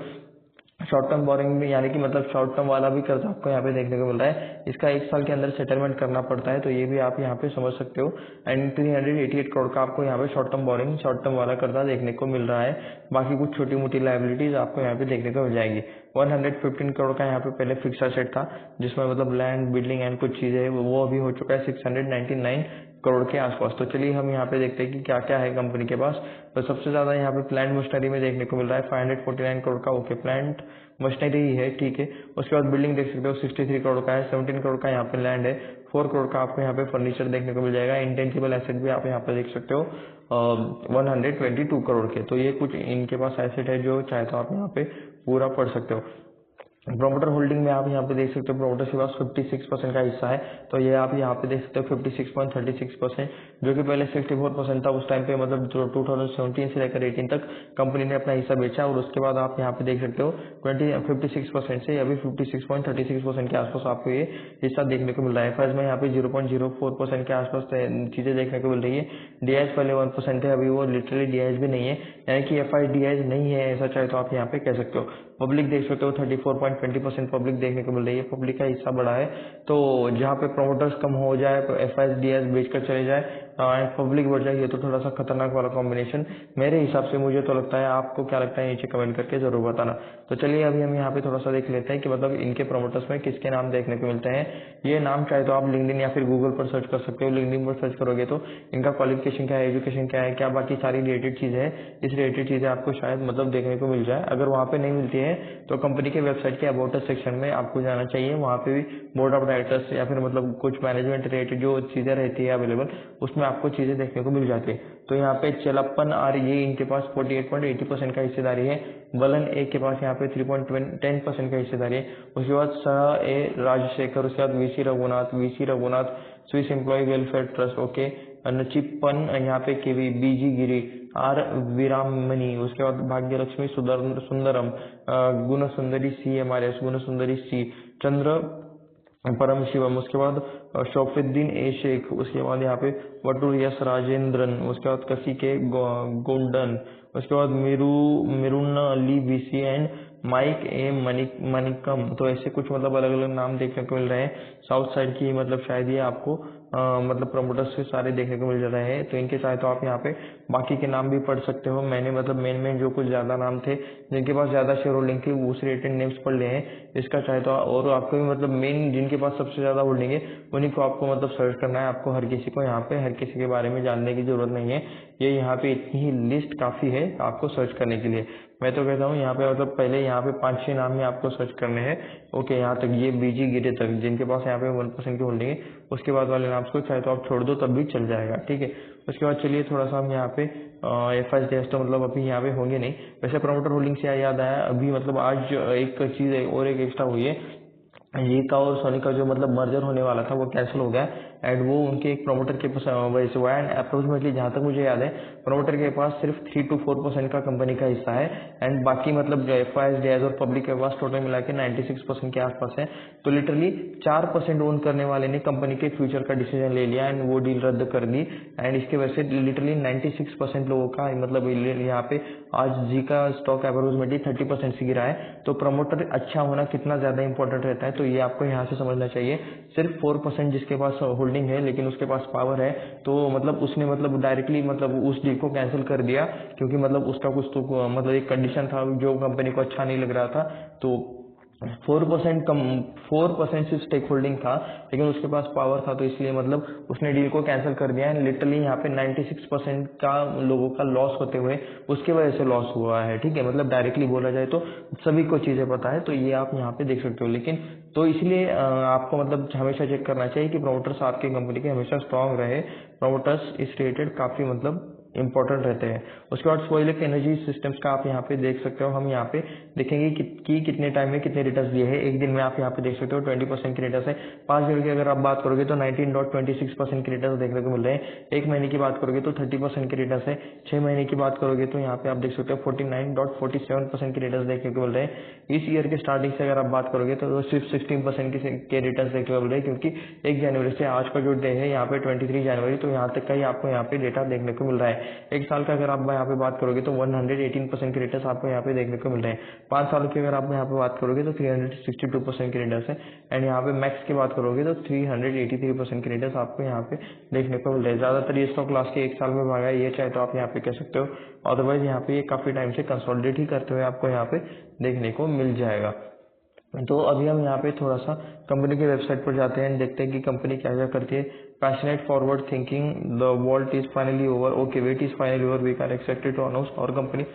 शॉर्ट टर्म बोरिंग में यानी कि मतलब शॉर्ट टर्म वाला भी कर्ज आपको यहाँ पे देखने को मिल रहा है, इसका 1 साल के अंदर सेटलमेंट करना पड़ता है, तो ये भी आप यहाँ पे समझ सकते हो। एंड 388 करोड़ का आपको यहाँ पे short term borrowing short term वाला कर्जा देखने को मिल रहा है। बाकी कुछ छोटी मोटी लाइबिलिटीज आपको यहाँ पे देखने को मिल जाएंगी। 115 करोड़ का यहाँ पे पहले फिक्स एसेट था, जिसमें मतलब लैंड बिल्डिंग एंड कुछ चीजें, वो अभी हो चुका है 699 करोड़ के आसपास। तो चलिए हम यहाँ पे देखते हैं कि क्या क्या है कंपनी के पास। तो सबसे ज्यादा यहाँ पे प्लांट मशीनरी में देखने को मिल रहा है 549 करोड़ का। ओके, प्लांट मशीनरी ही है, ठीक है। उसके बाद बिल्डिंग देख सकते हो 63 करोड़ का है, 17 करोड़ का यहाँ पे लैंड है, 4 करोड़ का आपको यहाँ पे फर्नीचर देखने को मिल जाएगा। इंटेंजिबल एसेट भी आप यहाँ पे देख सकते हो 122 करोड़ के। तो ये कुछ इनके पास एसेट है जो चाहे तो आप यहाँ पे पूरा पढ़ सकते हो। प्रोमोटर होल्डिंग में आप यहाँ पे देख सकते हो प्रोमोटर के पास 56% का हिस्सा है, तो ये आप यहाँ पे देख सकते हो 56.36%, जो कि पहले 64% था उस टाइम पे, मतलब 2017 से लेकर 18 तक कंपनी ने अपना हिस्सा बेचा, और उसके बाद आप यहाँ पे देख सकते हो 56% से अभी 56.36% के आसपास आपको ये हिस्सा देखने को मिल रहा है। एफआईज में यहाँ पे 0.04% के आसपास चीजें देखने को मिल रही है। डीआईएस पहले 1% है, अभी वो लिटरली डीआईएस भी नहीं है, यानी कि एफआईज डीआईएस नहीं है, ऐसा चाहे तो आप यहाँ पे कह सकते हो। पब्लिक देख सकते हो 34.20% पब्लिक देखने को मिल रही है, पब्लिक का हिस्सा बढ़ा है। तो जहाँ पे प्रमोटर्स कम हो जाए तो एफआईएस बेचकर चले जाए एंड पब्लिक बढ़ जाए, ये तो थोड़ा सा खतरनाक वाला कॉम्बिनेशन मेरे हिसाब से, मुझे तो लगता है। आपको क्या लगता है नीचे कमेंट करके जरूर बताना। तो चलिए अभी हम यहाँ पे थोड़ा सा देख लेते हैं कि मतलब इनके प्रमोटर्स में किसके नाम देखने को मिलते हैं। ये नाम चाहे तो आप लिंक्डइन या फिर गूगल पर सर्च कर सकते हो। लिंक्डइन पर सर्च करोगे तो इनका क्वालिफिकेशन क्या है, एजुकेशन क्या है, क्या बाकी सारी रिलेटेड चीजें है, इस रिलेटेड चीजें आपको शायद मतलब देखने को मिल जाए। अगर वहाँ पे नहीं मिलती है तो कंपनी के वेबसाइट के अबाउट अस सेक्शन में आपको जाना चाहिए, वहाँ पे भी बोर्ड ऑफ डायरेक्टर्स या फिर मतलब कुछ मैनेजमेंट रिलेटेड जो चीजें रहती है अवेलेबल, उसमें आपको चीजें देखने को मिल जाती है। तो यहाँ पे चेलप्पन आर ये इनके पास 48.80% का हिस्सेदारी है। बलन ए के पास यहाँ पे 3.10% का हिस्सेदारी है। उसके बाद सह ए राजशेखर, उसके बाद VC Raghunath Swiss employ welfare trust, okay. Nachiappan यहाँ पे KV BG Giri, R Veeramani, उसके बाद Bhagyalakshmi Sundaram, Gunasundari C MRS, Gunasundari C, Chandra Paramasivam, उसके बाद शौफुद्दीन ए शेख, उसके बाद यहाँ पे वटूर यस राजेंद्रन, उसके बाद कसी के गोंडन, उसके बाद मिरुन अली वीसी एंड माइक ए मनिकम। तो ऐसे कुछ मतलब अलग अलग नाम देखने को मिल रहे हैं। साउथ साइड की मतलब शायद ये आपको मतलब प्रमोटर्स से सारे देखने को मिल रहे हैं। तो इनके चाहे तो आप यहाँ पे बाकी के नाम भी पढ़ सकते हो। मैंने मतलब मेन जो कुछ ज्यादा नाम थे जिनके पास ज्यादा शेयर होल्डिंग थी उस रिलेटेड नेम्स पढ़ लिए हैं। इसका चाहे तो और आपको भी मतलब मेन जिनके पास सबसे ज्यादा होल्डिंग है उन्हीं को आपको मतलब सर्च करना है। आपको हर किसी को यहाँ पे हर किसी के बारे में जानने की जरूरत नहीं है। ये यहाँ पे इतनी ही लिस्ट काफ़ी है आपको सर्च करने के लिए। मैं तो कहता हूँ यहाँ पे मतलब पहले यहाँ पे 5-6 नाम ही आपको सर्च करने हैं। ओके, यहाँ तक ये बीजी गिरे तक जिनके पास यहाँ पे 1% की होल्डिंग है, उसके बाद वाले नाम को चाहे तो आप छोड़ दो तब भी चल जाएगा, ठीक है। उसके बाद चलिए थोड़ा सा हम यहाँ पे FIs तो मतलब अभी यहाँ पे होंगे नहीं। वैसे प्रमोटर होल्डिंग से याद आया, अभी मतलब आज एक चीज़ और एक एक्स्ट्रा हुई है। ये का और सोनी का जो मतलब मर्जर होने वाला था वो कैंसिल हो गया एंड वो उनके एक प्रमोटर के पास वजह से हुआ है। एंड अप्रोक्सीमेटली जहाँ तक मुझे याद है प्रमोटर के पास सिर्फ 3 to 4% का कंपनी का हिस्सा है एंड बाकी मतलब जो FIs, DIs और पब्लिक के पास टोटल मिला के 96% के आसपास है। तो लिटरली 4% ओन करने वाले ने कंपनी के फ्यूचर का डिसीजन ले लिया एंड वो डील रद्द कर दी एंड इसके वजह से लिटरली 96% लोगों का मतलब यहाँ पे आज जी का स्टॉक अप्रोक्सीमेटली 30% से गिरा है। तो प्रमोटर अच्छा होना कितना ज्यादा इंपॉर्टेंट रहता है, तो ये आपको यहाँ से समझना चाहिए। सिर्फ 4% जिसके पास होल्डिंग है लेकिन उसके पास पावर है, तो मतलब उसने मतलब डायरेक्टली मतलब उस डील को कैंसिल कर दिया क्योंकि मतलब उसका कुछ तो मतलब एक कंडीशन था जो कंपनी को अच्छा नहीं लग रहा था। तो 4% सिर्फ स्टेक होल्डिंग था लेकिन उसके पास पावर था, तो इसलिए मतलब उसने डील को कैंसिल कर दिया है। लिटरली यहाँ पे 96% का लोगों का लॉस होते हुए उसके वजह से लॉस हुआ है, ठीक है। मतलब डायरेक्टली बोला जाए तो सभी को चीजें पता है, तो ये आप यहाँ पे देख सकते हो। लेकिन तो इसलिए आपको मतलब हमेशा चेक करना चाहिए कि प्रोमोटर्स आपकी कंपनी के हमेशा स्ट्रांग रहे। प्रोमोटर्स इस रिलेटेड काफी मतलब इंपॉर्टेंट रहते हैं। उसके बाद सोइलिक एनर्जी सिस्टम्स का आप यहाँ पे देख सकते हो। हम यहाँ पे देखेंगे कि कितने टाइम में कितने रिटर्न दिए हैं। एक दिन में आप यहाँ पे देख सकते हो 20% की रिटर्न है। 5 दिन की अगर आप बात करोगे तो 19.26% की रिटर्न देखने को मिल रहे हैं। एक महीने की बात करोगे तो 30% की रिटर्न है। 6 महीने की बात करोगे तो यहाँ पे आप देख सकते हो 49.47% की रिटर्न देखने को मिल रहे हैं। इस ईयर के स्टार्टिंग से अगर आप बात करोगे तो सिर्फ 16% के रिटर्न देखने को मिल रहे हैं, क्योंकि 1 जनवरी से आज का जो डे है यहाँ पे 23 जनवरी, तो यहाँ तक का ही आपको यहाँ पे डेटा देखने को मिल रहा है। एक साल का अगर आप यहाँ पे बात करोगे तो 118% के रिटर्न आपको यहाँ पे देखने को मिल रहे हैं। 5 सालों की अगर आप यहाँ पे बात करोगे तो 362% के रिटर्न है एंड यहाँ पे मैक्स की बात करोगे तो 383% के रिटर्न आपको यहाँ पे देखने को मिल रहे हैं। ज्यादातर ये स्टॉक लास्ट के 1 साल में भागा है, ये चाहे तो आप यहाँ पे कह सकते हो। अदरवाइज यहाँ पे ये काफी टाइम से कंसोलिडेट ही करते हुए आपको यहाँ पे देखने को मिल जाएगा। तो अभी हम यहाँ पे थोड़ा सा कंपनी की वेबसाइट पर जाते हैं, देखते हैं कि कंपनी क्या क्या करती है। Passionate forward thinking, the wait is finally over, okay wait is finally over, we can expected to announce और company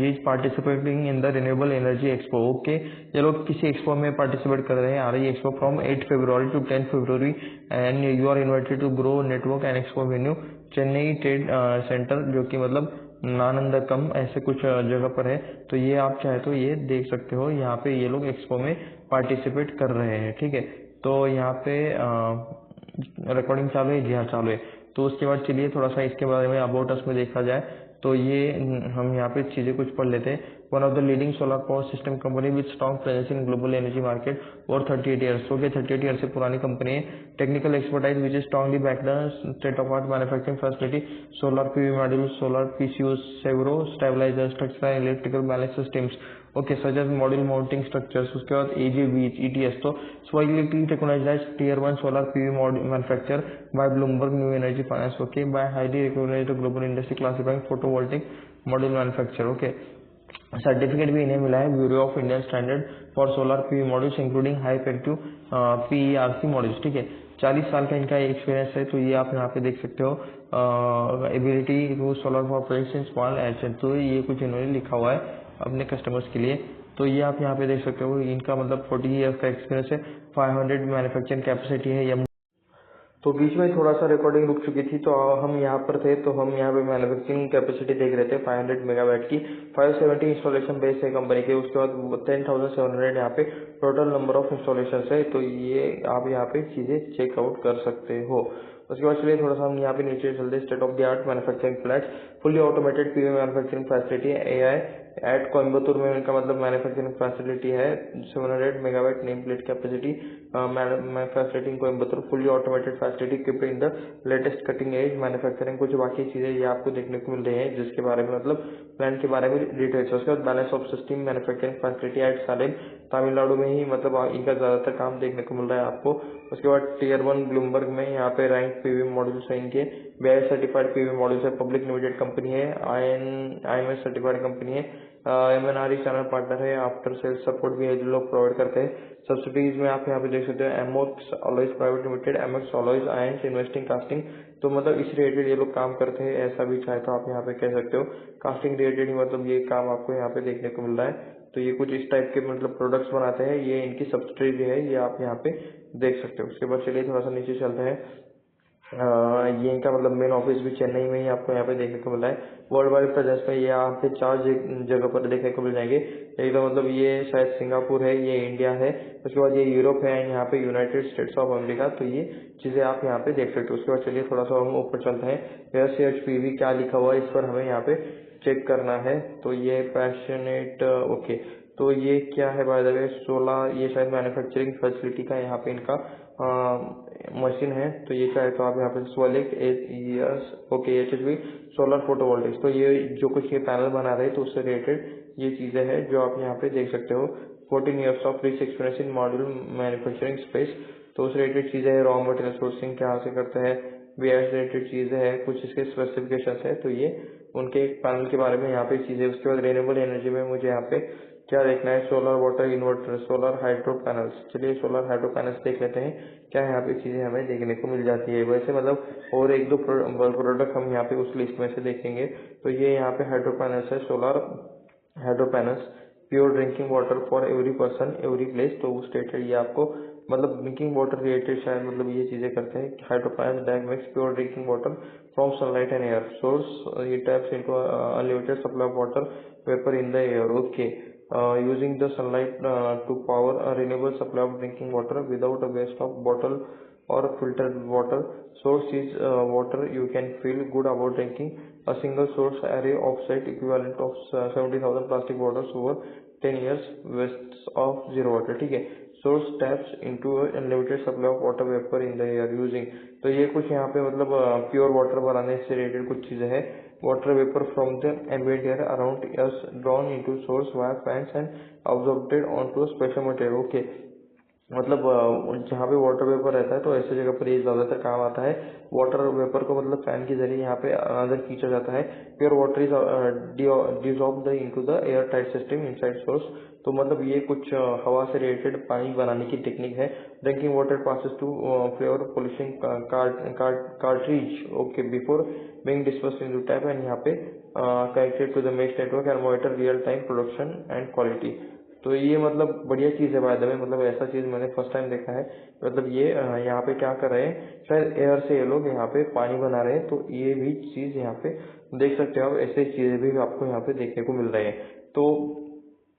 is participating in the renewable energy expo. Okay, ये लोग किसी एक्सपो में पार्टिसिपेट कर रहे हैं। RE expo from 8 February to 10 February and you are invited to grow network and expo venue Chennai trade centre, जो कि मतलब नानंदकम ऐसे कुछ जगह पर है। तो ये आप चाहे तो ये देख सकते हो, यहाँ पे ये लोग एक्सपो में पार्टिसिपेट कर रहे हैं, ठीक है। तो यहाँ पे रिकॉर्डिंग चालू है, जी हाँ चालू है। तो उसके बाद चलिए थोड़ा सा इसके बारे में अबाउट अस में देखा जाए तो ये हम यहाँ पे चीजें कुछ पढ़ लेते हैं। One of the leading solar power system company with strong presence in global energy market और 38 ईयर्स। ओके, 38 ईयर्स से पुरानी कंपनी है। Technical expertise which is strongly backed state of art manufacturing facility, solar PV module, solar PCU, servo stabiliser, structural electrical balance systems, okay, such as module mounting structures. उसके बाद AGV ETS, तो स्वाइलिटी recognised as Tier 1 solar PV module manufacture by Bloomberg new energy finance, okay, by highly recognised global industry classifying photovoltaic module manufacture. Okay, certificate भी इन्हें मिला है bureau of Indian standard for solar PV modules including high effective PERC modules, ठीक है। 40 साल का इनका एक्सपीरियंस है, तो ये आप यहाँ पे देख सकते हो। Ability to solar for projects in small asset, तो ये कुछ इन्होंने लिखा हुआ है अपने कस्टमर्स के लिए। तो ये आप यहाँ पे देख सकते हो, इनका मतलब 40 ईयर्स का एक्सपीरियंस है। 500 मैन्युफैक्चरिंग कैपेसिटी है या तो बीच में थोड़ा सा रिकॉर्डिंग रुक चुकी थी, तो हम यहाँ पर थे, तो हम यहाँ पे मैन्युफैक्चरिंग कैपेसिटी देख रहे थे 500 मेगावाट की। 570 इंस्टॉलेशन बेस है कंपनी के। उसके बाद 10,700 यहाँ पे टोटल नंबर ऑफ इंस्टॉलेशन है। तो ये आप यहाँ पे चीजें चेकआउट कर सकते हो। उसके बाद चलिए थोड़ा सा हम यहाँ पे नीचे चलते। State of the art manufacturing plant, fully automated PV manufacturing facility AI at Coimbatore में इनका मतलब मैन्युफैक्चरिंग फैसिलिटी है। 700 megawatt name plate capacity facility in Coimbatore, fully automated facility keep in the latest cutting edge manufacturing. कुछ बाकी चीजें ये आपको देखने को मिल रही है जिसके बारे में मतलब प्लान के बारे में डिटेल्स। उसके बाद balance of system manufacturing facility eight Salem, Tamil Nadu में ही मतलब इनका ज्यादातर काम देखने को मिल रहा है आपको। उसके बाद Tier 1 ब्लूमबर्ग में यहाँ पे रैंक PV मॉड्यूल्स है इनके। BIS सर्टिफाइड PV मॉड्यूल्स है, पब्लिक लिमिटेड कंपनी है, IMS सर्टिफाइड कंपनी है। MNRE चैनल पार्टनर है, आफ्टर सेल्स सपोर्ट भी है जो लोग प्रोवाइड करते हैं। सब्सिडीज में आप यहाँ पे देख सकते हो एमोक्स alloys private limited, MX alloys irons investing casting, तो मतलब इस रिलेटेड ये लोग काम करते हैं, ऐसा भी चाहे तो आप यहाँ पे कह सकते हो। कास्टिंग रिलेटेड ही मतलब ये काम आपको यहाँ पे देखने को मिल रहा है। तो ये कुछ इस टाइप के मतलब प्रोडक्ट्स बनाते हैं, ये इनकी सब्सिडरी है, ये आप यहाँ पे देख सकते हो। उसके बाद चलिए थोड़ा सा नीचे चलते हैं। ये इनका मतलब मेन ऑफिस भी चेन्नई में ही आपको यहाँ पे देखने को मिल रहा है। वर्ल्ड वाइड प्रेजेंस में ये यहाँ पे 4 जगह पर देखने को मिल जाएंगे। एक तो मतलब ये शायद सिंगापुर है, ये इंडिया है, उसके बाद ये यूरोप है, यहाँ पे यूनाइटेड स्टेट्स ऑफ अमेरिका। तो ये चीजें आप यहाँ पे देख सकते हो। उसके बाद चलिए थोड़ा सा हम ऊपर चलते हैं। SHPV क्या लिखा हुआ है इस पर हमें यहाँ पे चेक करना है। तो ये पैशनेट ओके, तो ये क्या है बाय द वे, 16, ये शायद मैन्युफैक्चरिंग फैसिलिटी का यहाँ पे इनका मशीन है। तो ये चाहे तो आप यहाँ पे सोलिक ओके HHV सोलर फोटोवोल्टिक्स, तो ये जो कुछ ये पैनल बना रहे हैं तो उससे रिलेटेड ये चीजें हैं जो आप यहाँ पे देख सकते हो। 14 years of rich experience in module manufacturing space, तो उस रिलेटेड चीजें है। रॉ मटेरियल सोर्सिंग कहाँ से करते हैं, BIS रिलेटेड चीजें है, कुछ इसके स्पेसिफिकेशन है। तो ये उनके पैनल के बारे में यहाँ पे चीजें। उसके बाद रिन्यूएबल एनर्जी में मुझे यहाँ पे क्या देखना है, solar water inverter, solar hydro panels. चलिए सोलर हाइड्रो पैनल्स देख लेते हैं क्या यहाँ पे चीजें हमें देखने को मिल जाती है। वैसे मतलब और एक दो प्रोडक्ट हम यहाँ पे उस लिस्ट में से देखेंगे। तो ये यहाँ पे हाइड्रो पैनल्स है, solar hydro panels, pure drinking water for every person every place. तो उस रिलेटेड ये आपको मतलब ड्रिंकिंग वाटर रिलेटेड शायद मतलब ये चीजें करते हैं। Hydro panels that makes pure drinking water from sunlight and air source, ये taps into unlimited supply of water vapour in the air. Okay, using the sunlight to power a renewable supply of drinking water without a waste of bottle or filtered water. Source is water you can feel good about drinking. A single source array offset equivalent of 70,000 plastic bottles over 10 years wastes of zero water। ठीक है, source taps into a unlimited supply of water vapor in the air using, तो ये कुछ यहाँ पे मतलब प्योर वाटर बनाने से रिलेटेड कुछ चीजें हैं। Water vapour from the ambient air around us drawn into source via fans and absorbed onto a special material। Okay, मतलब जहाँ पे वाटर वेपर रहता है तो ऐसे जगह पर ये ज्यादातर काम आता है। वाटर वेपर को मतलब फैन के जरिए यहाँ पे अंदर खींचा जाता है। Pure water is dissolved into the air tight system inside source, तो मतलब ये कुछ हवा से रिलेटेड पानी बनाने की टेक्निक है। Drinking water passes to flavour polishing cartridge okay before being dispersed into tap and यहाँ पे connected to the mesh network and monitor real time production and quality. तो ये मतलब बढ़िया चीज है बाय द वे, मतलब ऐसा चीज मैंने फर्स्ट टाइम देखा है। मतलब ये यहाँ पे क्या कर रहे हैं, शायद एयर से ये लोग यहाँ पे पानी बना रहे हैं। तो ये भी चीज यहाँ पे देख सकते हो आप, ऐसे चीजें भी आपको यहाँ पे देखने को मिल रही है। तो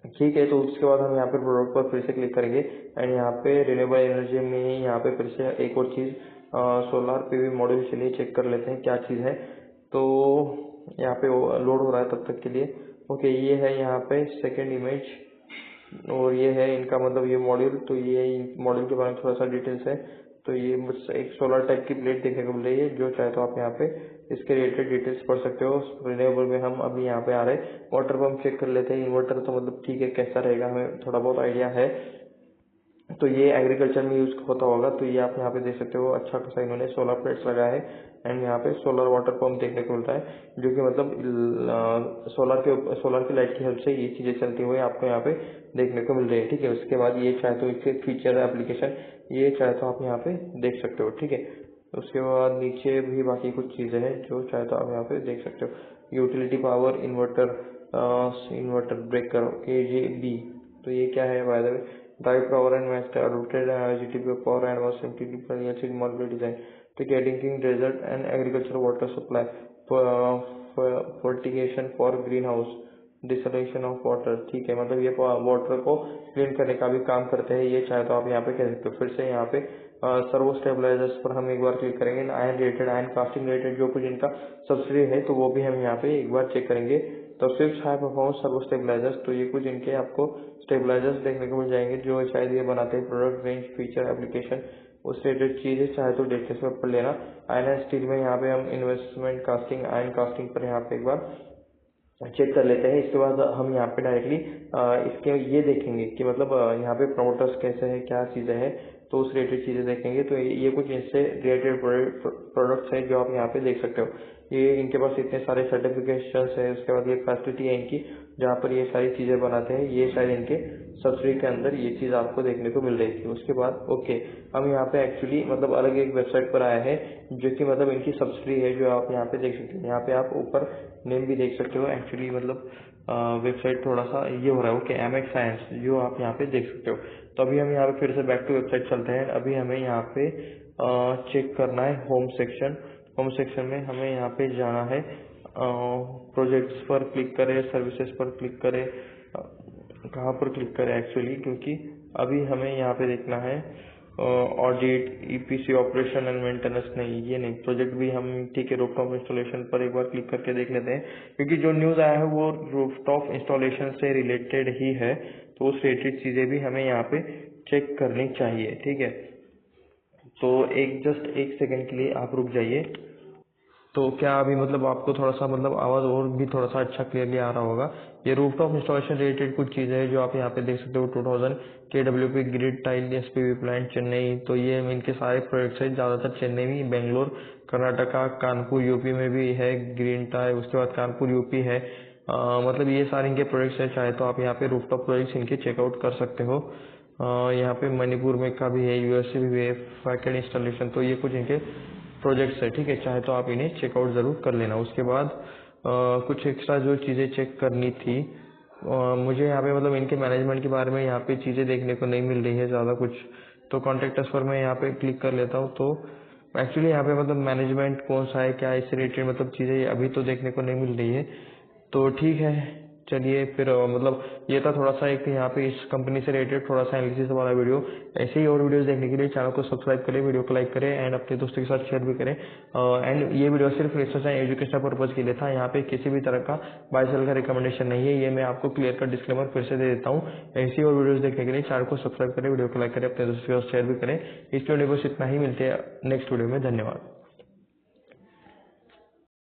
ठीक है, तो उसके बाद हम यहाँ पे प्रोडक्ट पर फिर से क्लिक करेंगे एंड यहाँ पे रिन्यूएबल एनर्जी में यहाँ पे फिर से एक और चीज सोलर PV मॉड्यूल, चलिए चेक कर लेते हैं क्या चीज है। तो यहाँ पे लोड हो रहा है तब तक के लिए। ओके, ये है यहाँ पे सेकेंड इमेज और ये है इनका मतलब ये मॉड्यूल। तो ये मॉड्यूल के बारे में थोड़ा सा डिटेल्स है। तो ये मुझसे एक सोलर टाइप की प्लेट देखने को मिल रही है, जो चाहे तो आप यहाँ पे इसके रिलेटेड डिटेल्स पढ़ सकते हो। रिन्यूएबल में हम अभी यहाँ पे आ रहे हैं। वाटर पंप चेक कर लेते हैं। इन्वर्टर तो मतलब ठीक है, कैसा रहेगा हमें थोड़ा बहुत आइडिया है। तो ये एग्रीकल्चर में यूज होता होगा। तो ये आप यहाँ पे देख सकते हो, अच्छा खासा इन्होंने सोलर प्लेट्स लगाया है एंड यहाँ पे सोलर वाटर पंप देखने को मिलता है, जो कि मतलब सोलर की लाइट की हेल्प से ये चीजें चलती हुई आपको यहाँ पे देखने को मिल रही है। ठीक है, उसके बाद ये चाहे तो इसके फीचर एप्लीकेशन ये चाहे तो आप यहाँ पे देख सकते हो। ठीक है, उसके बाद नीचे भी बाकी कुछ चीजें हैं जो चाहे तो आप यहाँ पे देख सकते हो। Utility power inverter breaker AJB, तो ये क्या है by the way, drive power and match adopted GTP power and was simply modular design। ठीक है, drinking desert and agriculture water supply fertigation for green house desalination of water. ठीक है, मतलब ये वाटर को क्लीन करने का भी काम करते हैं। ये चाहे तो आप यहाँ पे कह सकते हो। फिर से यहाँ पे सर्वो स्टेबलाइजर्स पर हम एक बार क्लिक करेंगे। Ion related, ion casting related जो कुछ इनका सब्सिडी है तो वो भी हम यहाँ पे एक बार चेक करेंगे। तो Swift high performance servo stabilisers, तो ये कुछ इनके आपको स्टेबलाइजर्स देखने को मिल जाएंगे, जो शायद ये बनाते हैं। प्रोडक्ट रेंज, फीचर, एप्लीकेशन, उस रिलेटेड चीजें चाहे तो डिटेल्स में पढ़ लेना। आयन स्टील में यहाँ पे हम इन्वेस्टमेंट कास्टिंग, आयन कास्टिंग पर यहाँ पे एक बार चेक कर लेते हैं। इसके बाद हम यहाँ पे डायरेक्टली इसके ये देखेंगे कि मतलब यहाँ पे प्रमोटर्स कैसे है, क्या चीजें हैं, तो उस रिलेटेड चीजें देखेंगे। तो ये कुछ इससे रिलेटेड प्रोडक्ट्स हैं जो आप यहाँ पे देख सकते हो। ये इनके पास इतने सारे सर्टिफिकेशंस है, उसके बाद ये फैसिलिटी है इनकी। जहाँ पर ये सारी चीज़ें बनाते हैं, ये शायद इनके सब्सिडी के अंदर ये चीज़ आपको देखने को मिल रही थी। उसके बाद ओके, हम यहाँ पे एक्चुअली मतलब अलग एक वेबसाइट पर आया है जो कि मतलब इनकी सब्सिडी है, जो आप यहाँ पे देख सकते हो। यहाँ पे आप ऊपर नेम भी देख सकते हो। एक्चुअली मतलब वेबसाइट थोड़ा सा ये हो रहा है, ओके, एमएक्स साइंस, जो आप यहाँ पे देख सकते हो। तो अभी हम यहाँ पे फिर से बैक टू वेबसाइट चलते हैं। अभी हमें यहाँ पे चेक करना है होम सेक्शन। होम सेक्शन में हमें यहाँ पे जाना है, प्रोजेक्ट्स पर क्लिक करें, सर्विसेज पर क्लिक करें, कहाँ पर क्लिक करें एक्चुअली, क्योंकि अभी हमें यहाँ पे देखना है audit, EPC operation and maintenance. नहीं, ये नहीं, प्रोजेक्ट भी हम ठीक है रूफटॉप इंस्टॉलेशन पर एक बार क्लिक करके देख लेते हैं, क्योंकि जो न्यूज़ आया है वो रूफटॉप इंस्टॉलेशन से रिलेटेड ही है, तो उस रिलेटेड चीज़ें भी हमें यहाँ पे चेक करनी चाहिए। ठीक है, तो जस्ट एक सेकंड के लिए आप रुक जाइए। तो क्या अभी मतलब आपको थोड़ा सा मतलब आवाज़ और भी थोड़ा सा अच्छा क्लियरली आ रहा होगा। ये रूफटॉप इंस्टॉलेशन रिलेटेड कुछ चीज़ें हैं जो आप यहाँ पे देख सकते हो। 2000 KWP grid tile SPV plant Chennai, तो ये इनके सारे प्रोजेक्ट्स हैं, ज़्यादातर चेन्नई में, बेंगलोर कर्नाटका, कानपुर यूपी में भी है ग्रीन टाइल, उसके बाद कानपुर यूपी है। मतलब ये सारे इनके प्रोजेक्ट्स हैं। चाहे तो आप यहाँ पे रूफटॉप प्रोजेक्ट्स इनके चेकआउट कर सकते हो। यहाँ पे मणिपुर में का भी है, यूएसए भी है, फैकेट इंस्टॉलेशन, तो ये कुछ इनके प्रोजेक्ट्स है। ठीक है, चाहे तो आप इन्हें चेकआउट ज़रूर कर लेना। उसके बाद कुछ एक्स्ट्रा जो चीज़ें चेक करनी थी, मुझे यहाँ पे मतलब इनके मैनेजमेंट के बारे में यहाँ पे चीज़ें देखने को नहीं मिल रही है ज़्यादा कुछ। तो कॉन्टैक्ट पर मैं यहाँ पे क्लिक कर लेता हूँ। तो एक्चुअली यहाँ पे मतलब मैनेजमेंट कौन सा है, क्या इससे रिलेटेड मतलब चीज़ें अभी तो देखने को नहीं मिल रही है। तो ठीक है, चलिए फिर मतलब ये था थोड़ा सा एक यहाँ पे इस कंपनी से रिलेटेड थोड़ा सा एनालिसिस वाला वीडियो। ऐसे ही और वीडियोस देखने के लिए चैनल को सब्सक्राइब करें, वीडियो को लाइक करें एंड अपने दोस्तों के साथ शेयर भी करें। एंड ये वीडियो सिर्फ रिसर्च एंड एजुकेशनल पर्पज के लिए था। यहाँ पे किसी भी तरह का बाय सेल का रिकमेंडेशन नहीं है, ये मैं आपको क्लियर का डिस्क्लेमर फिर से दे देता हूँ। ऐसी और वीडियोस देखने के लिए चैनल को सब्सक्राइब करें, वीडियो को लाइक करें, अपने दोस्तों के साथ शेयर भी करें। इस वीडियो को इतना ही, मिलते हैं नेक्स्ट वीडियो में। धन्यवाद।